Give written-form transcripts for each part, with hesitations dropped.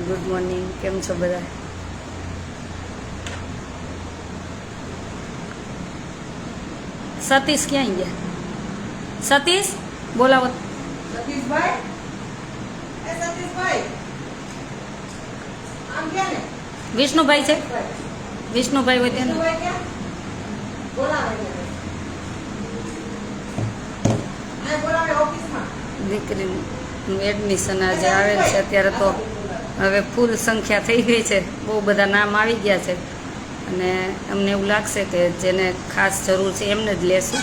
Good morning. કેમ છો બધા? સતીશ ક્યાં ગયા? સતીશ બોલાવો. સતીશભાઈ, એ સતીશભાઈ, આમ ક્યાં ને? વિષ્ણુભાઈ છે. વિષ્ણુભાઈ હોય ત્યાં વિષ્ણુભાઈ ક્યાં? બોલાવે છે. આ બોલાવે ઓફિસમાં. દીકરીનું એડમિશન આજે આવેલ છે. અત્યારે તો હવે ફૂલ સંખ્યા થઈ ગઈ છે. બહુ બધા નામ આવી ગયા છે અને અમને એવું લાગશે કે જેને ખાસ જરૂર છે એમને જ લેશું,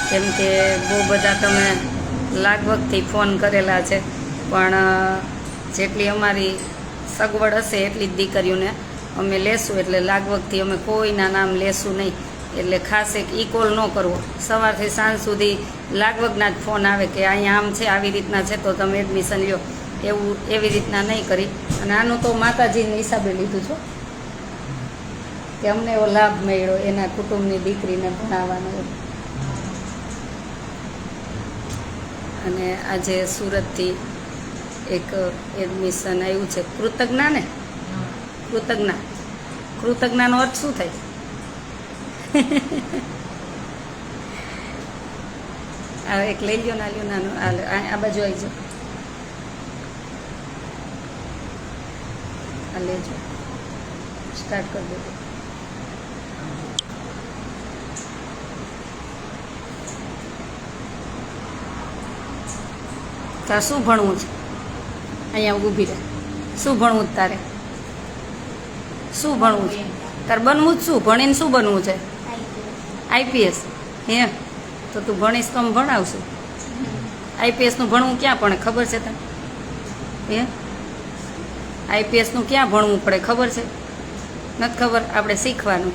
કેમ કે બહુ બધા તમે લાગવગથી ફોન કરેલા છે, પણ જેટલી અમારી સગવડ હશે એટલી જ દીકરીઓને અમે લેશું. એટલે લાગવગથી અમે કોઈના નામ લેશું નહીં. એટલે ખાસ એક કોલ ન કરવો. સવારથી સાંજ સુધી લાગવગના જ ફોન આવે કે અહીંયા આમ છે, આવી રીતના છે, તો તમે એડમિશન લ્યો. એવી રીતના નહીં કરી. અને આનું તો માતાજીના હિસાબે લીધું છું કે અમને એવો લાભ મળ્યો એના કુટુંબની દીકરીને ભણાવવાનો. અને આજે સુરતથી એક એડમિશન આવ્યું છે. કૃતજ્ઞાનો અર્થ શું થાય? આ એક લઈ લ્યો, ના લ્યો, નાનું આ બાજુ આવી જાઓ, આ લેજો. સ્ટાર્ટ કરી દેજો. તારે શું ભણવું છે? અહીંયા ઊભી રહે. શું ભણવું છે તારે? શું ભણવું છે તારે? બનવું જ શું? ભણીને શું બનવું છે? આઈપીએસ. હે, તો તું ભણીશ તો અમે ભણાવશું. આઈપીએસનું ભણવું ક્યાં પડે ખબર છે તને? હે, આઈપીએસનું ક્યાં ભણવું પડે ખબર છે? નથી ખબર? આપણે શીખવાનું.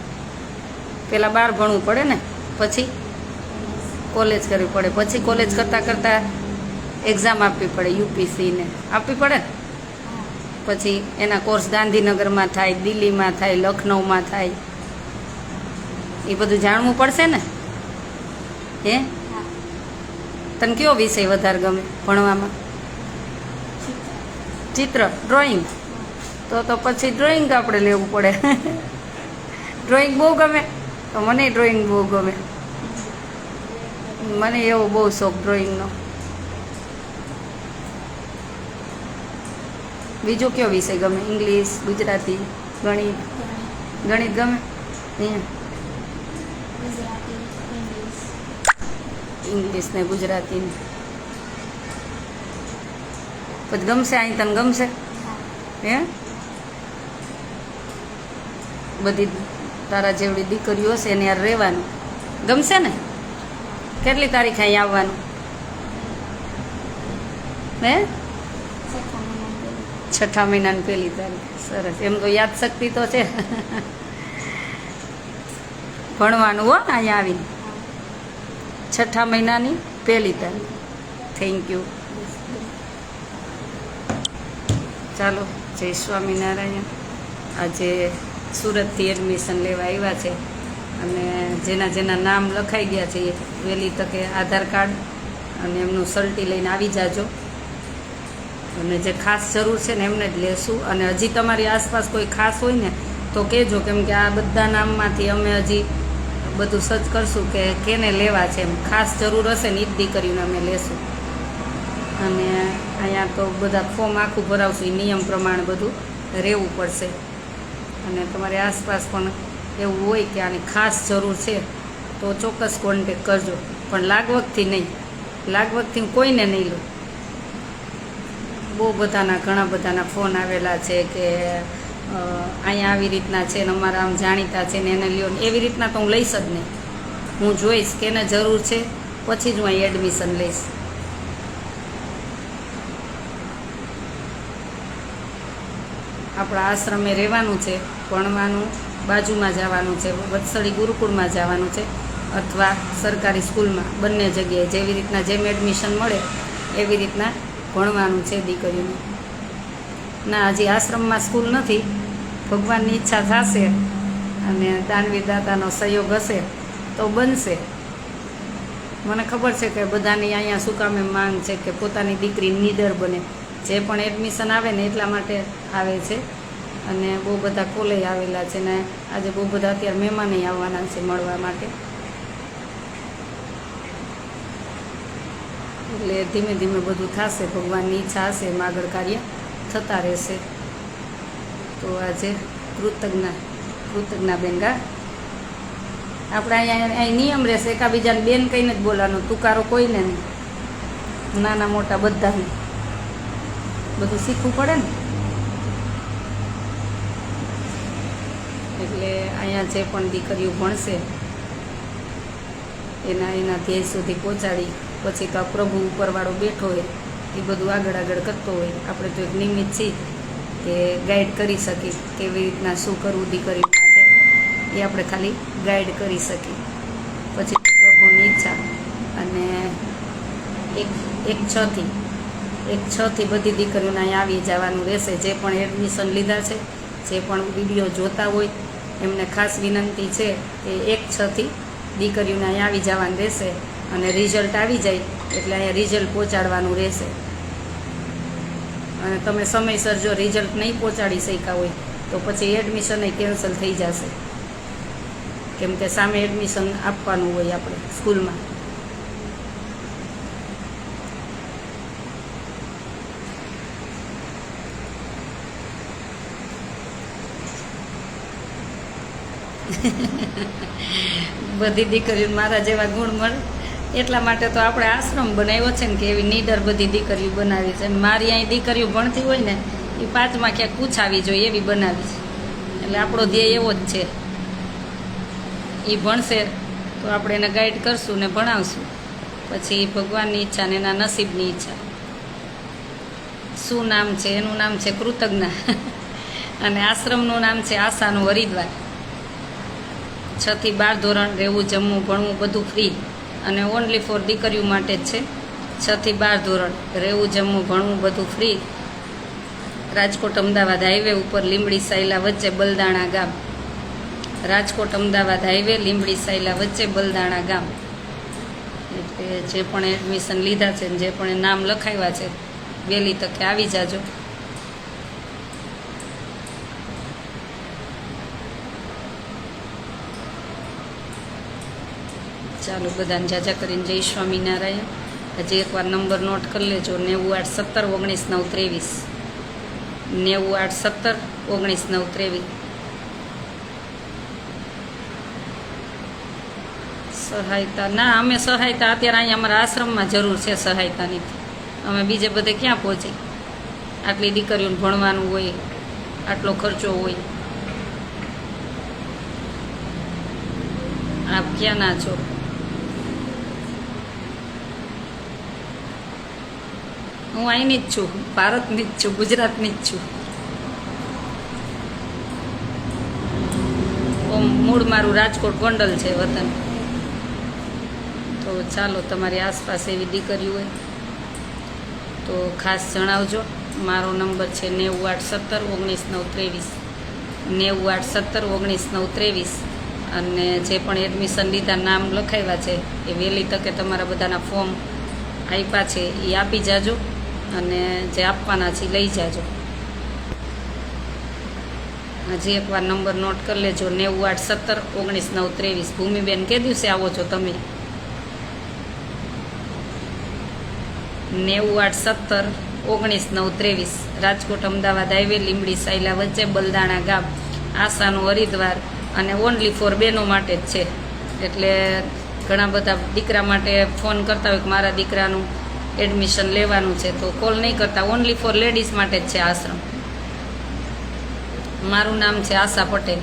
પહેલાં 12 ભણવું પડે ને, પછી કોલેજ કરવી પડે, પછી કોલેજ કરતાં કરતાં એક્ઝામ આપવી પડે, યુપીસીને આપવી પડે ને. પછી એના કોર્સ ગાંધીનગરમાં થાય, દિલ્હીમાં થાય, લખનઉમાં થાય. એ બધું જાણવું પડશે ને. હે, તને કયો વિષય વધારે ગમે ભણવામાં? ચિત્ર, ડ્રોઈંગ. તો પછી ડ્રોઈંગ આપણે લેવું પડે. ડ્રોઈંગ બહુ ગમે? તો મને ડ્રોઈંગ બહુ ગમે. મને એવો બહુ શોખ ડ્રોઈંગનો. બીજો કયો વિષય ગમે? ઇંગ્લિશ, ગુજરાતી, ગણિત? ગણિત ગમે? ઇંગ્લિશ ને ગુજરાતી ને પછી ગમશે? અહીં તને ગમશે? હે, બધી તારા જેવડી દીકરીઓ હશે એને યાર રહેવાનું ગમશે ને? કેટલી તારીખે અહીં આવવાનું? હે, 6 મહિનાની 1 તારીખ. સરસ. એમ તો યાદશક્તિ તો છે. ભણવાનું હો અહીંયા આવીને. 6 મહિનાની 1 તારીખ. Thank you. ચાલો, જય સ્વામિનારાયણ. આજે સુરતથી એડમિશન લેવા આવ્યા છે અને જેના નામ લખાઈ ગયા છે એ વહેલી તકે આધાર કાર્ડ અને એમનું સર્ટી લઈને આવી જાજો. અને જે ખાસ જરૂર છે ને એમને જ લેશું. અને હજી તમારી આસપાસ કોઈ ખાસ હોય ને તો કહેજો, કેમ કે આ બધા નામમાંથી અમે હજી બધું સર્ચ કરશું કે કેને લેવા છે. એમ ખાસ જરૂર હશે ને એ જ દીકરીઓને અમે લેશું. અને અહીંયા તો બધા ફોર્મ આખું ભરાવશું, એ નિયમ પ્રમાણે બધું રહેવું પડશે. અને તમારી આસપાસ પણ એવું હોય કે આની ખાસ જરૂર છે તો ચોક્કસ કોન્ટેક કરજો, પણ લાગવગથી નહીં. લાગવગથી હું કોઈને નહીં લઉં. બહુ બધાના ઘણા બધાના ફોન આવેલા છે કે અહીંયા આવી રીતના છે ને અમારા આમ જાણીતા છે ને એને લ્યો ને. એવી રીતના તો હું લઈશ જ નહીં. હું જોઈશ કે એને જરૂર છે પછી જ હું અહીં એડમિશન લઈશ. આપણા આશ્રમે રહેવાનું છે, ભણવાનું, બાજુમાં જવાનું છે, વત્સળી ગુરુકુળમાં જવાનું છે અથવા સરકારી સ્કૂલમાં, બંને જગ્યાએ જેવી રીતના જેમ એડમિશન મળે એવી રીતના ભણવાનું છે દીકરીઓને. ના, હજી આશ્રમમાં સ્કૂલ નથી. ભગવાનની ઈચ્છા થશે અને દાનવીર દાતાનો સહયોગ હશે તો બનશે. મને ખબર છે કે બધાની અહીંયા શું કામે માંગ છે કે પોતાની દીકરી નીડર બને. જે પણ એડમિશન આવે ને એટલા માટે આવે છે અને બહુ બધા કોલેજ આવેલા છે ને આજે બહુ બધા અત્યારે મહેમાનો આવવાના છે મળવા માટે. એટલે ધીમે ધીમે બધું થશે, ભગવાનની ઈચ્છા હશે એમ આગળ કાર્ય થતા રહેશે. તો આજે કૃતજ્ઞા બેન ગા આપણે અહીંયા અહીં નિયમ રહેશે, એકાબીજાને બેન કહીને જ બોલવાનું, તુકારો કોઈને નહીં, નાના મોટા બધાને બધું શીખવું પડે ને. એટલે અહીંયા જે પણ દીકરીઓ ભણશે એના ધ્યેય સુધી પહોંચાડી પછી તો પ્રભુ ઉપરવાળો બેઠો હોય એ બધું આગળ કરતો હોય. આપણે તો એક નિમિત્ત છીએ કે ગાઈડ કરી શકીએ કેવી રીતના શું કરવું દીકરી માટે, એ આપણે ખાલી ગાઈડ કરી શકીએ. પછી પ્રભુની ઈચ્છા અને એક છથી બધી દીકરીઓને અહીં આવી જવાનું રહેશે. જે પણ એડમિશન લીધા છે, જે પણ વિડીયો જોતા હોય એમને ખાસ વિનંતી છે કે 1-6થી દીકરીઓને અહીં આવી જવાનું રહેશે અને રિઝલ્ટ આવી જાય એટલે અહીંયા રિઝલ્ટ પહોંચાડવાનું રહેશે. અને તમે સમયસર જો રિઝલ્ટ નહીં પહોંચાડી શક્યા હોય તો પછી એડમિશન કેન્સલ થઈ જશે, કેમ કે સામે એડમિશન આપવાનું હોય આપણે સ્કૂલમાં. બધી દીકરીઓ મારા જેવા ગુણ મળે એટલા માટે તો આપણે આશ્રમ બનાવ્યો છે ને કે એવી નીડર બધી દીકરીઓ બનાવી છે. મારી અહીં દીકરીઓ ભણતી હોય ને એ 5માં ક્યાંક પૂછાવી જોઈએ એવી બનાવી છે. એટલે આપણો ધ્યેય એવો જ છે, એ ભણશે તો આપણે એને ગાઈડ કરશું ને ભણાવશું. પછી ભગવાનની ઈચ્છા ને એના નસીબની ઈચ્છા. શું નામ છે? એનું નામ છે કૃતજ્ઞા અને આશ્રમનું નામ છે આશાનું હરિદ્વાર. 6 થી 12 ધોરણ રહેવું, જમવું, ભણવું બધું ફ્રી અને ઓનલી ફોર દીકરીઓ માટે જ છે. 6 થી 12 ધોરણ રહેવું, જમવું, ભણવું બધું ફ્રી. રાજકોટ અમદાવાદ હાઈવે ઉપર લીંબડી સાયલા વચ્ચે બલદાણા ગામ. રાજકોટ અમદાવાદ હાઈવે લીંબડી સાયલા વચ્ચે બલદાણા ગામ. એટલે જે પણ એડમિશન લીધા છે ને જે પણ નામ લખાવ્યા છે વહેલી તકે આવી જાજો. ચાલો બધાને જાજા કરીને જય સ્વામિનારાયણ. હજી એકવાર નંબર નોટ કરી લેજો, 981719 983 981719 સહાયતા ના, અમે સહાયતા અત્યારે અહીંયા અમારા આશ્રમમાં જરૂર છે સહાયતાની. અમે બીજે બધે ક્યાં પહોંચી? આટલી દીકરીઓને ભણવાનું હોય, આટલો ખર્ચો હોય, આપ ક્યાં ના છો? હું અહીંની જ છું, ભારતની જ છું, ગુજરાતની જ છું. મૂળ મારું રાજકોટ ગોંડલ છે વતન. તો ચાલો તમારી આસપાસ એવી દીકરી હોય તો ખાસ જણાવજો. મારો નંબર છે 981719 98319 અને જે પણ એડમિશન લીધા નામ લખાવ્યા છે એ વહેલી તકે તમારા બધાના ફોર્મ આપ્યા છે એ આપી જાજો અને જે આપવાના છે લઈ જાજો. હજી એકવાર નંબર નોટ કરી લેજો, 981719 ભૂમિબેન કે દિવસે આવો છો તમે? 981719 રાજકોટ અમદાવાદ હાઈવે લીંબડી સાયલા વચ્ચે બલદાણા ગામ, આશાનું હરિદ્વાર અને ઓનલી ફોર બહેનો માટે જ છે. એટલે ઘણા બધા દીકરા માટે ફોન કરતા હોય કે મારા દીકરાનું એડમિશન લેવાનું છે તો કોલ નહીં કરતા, ઓનલી ફોર લેડીઝ માટે જ છે આશ્રમ. મારું નામ છે આશા પટેલ.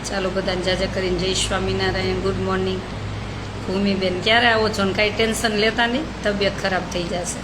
ચાલો બધાને જાજા કરીને જય સ્વામિનારાયણ. Good morning. ભૂમિબેન ક્યારે આવો છો ને કાંઈ ટેન્શન લેતા નહીં, તબિયત ખરાબ થઈ જશે.